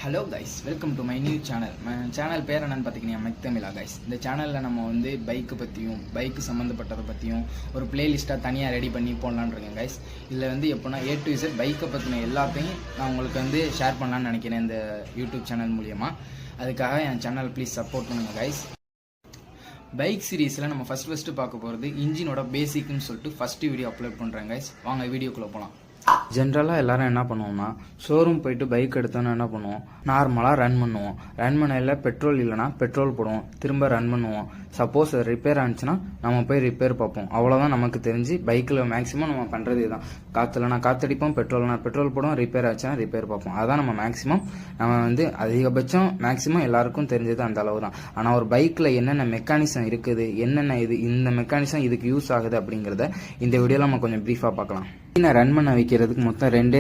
Hello guys, welcome to my new channel. Channel பேர் என்னன்னு பார்த்தீங்கன்னா மெக்தமிழா கைஸ். இந்த சேனலில் நம்ம வந்து பைக்கு பற்றியும் பைக்கு சம்மந்தப்பட்டதை பற்றியும் ஒரு பிளேலிஸ்ட்டாக தனியாக ரெடி பண்ணி போடலான்னு இருக்கேன் கைஸ். இதில் வந்து எப்போனா A to Z பைக்கை பற்றின எல்லாத்தையும் நான் உங்களுக்கு வந்து ஷேர் பண்ணலான்னு நினைக்கிறேன் இந்த யூடியூப் சேனல் மூலியமாக. அதுக்காக என் சேனல் ப்ளீஸ் சப்போர்ட் பண்ணுங்கள் கைஸ். பைக் சீரீஸில் நம்ம ஃபஸ்ட்டு பார்க்க போகிறது இன்ஜினோட பேசிக்னு சொல்லிட்டு ஃபஸ்ட்டு வீடியோ அப்லோட் பண்ணுறேன் கைஸ். வாங்க வீடியோக்குள்ளே போகலாம். ஜென்ரலாக எல்லாரும் என்ன பண்ணுவோம்னா, ஷோரூம் போயிட்டு பைக் எடுத்தோன்னா என்ன பண்ணுவோம், நார்மலாக ரன் பண்ணுவோம். ரன் பண்ணையில் பெட்ரோல் இல்லைனா பெட்ரோல் போடுவோம், திரும்ப ரன் பண்ணுவோம். சப்போஸ் ரிப்பேர் ஆனிச்சுன்னா நம்ம போய் ரிப்பேர் பார்ப்போம். அவ்வளோதான் நமக்கு தெரிஞ்சு பைக்கில் மேக்ஸிமம் நம்ம பண்ணுறது இதுதான். காற்றுலனா காற்றடிப்போம், பெட்ரோல்னா பெட்ரோல் போடுவோம், ரிப்பேர் ஆச்சுன்னா ரிப்பேர் பார்ப்போம். அதான் நம்ம மேக்ஸிமம் நம்ம வந்து அதிகபட்சம் மேக்ஸிமம் எல்லாருக்கும் தெரிஞ்சது அந்த அளவு தான். ஆனால் ஒரு பைக்கில் என்னென்ன மெக்கானிசம் இருக்குது, என்னென்ன இந்த மெக்கானிசம் இதுக்கு யூஸ் ஆகுது அப்படிங்கிறத இந்த வீடியோவில் நம்ம கொஞ்சம் ப்ரீஃபாக பார்க்கலாம். ரன் பண்ண வைக்கிறதுக்கு மொத்தம் ரெண்டே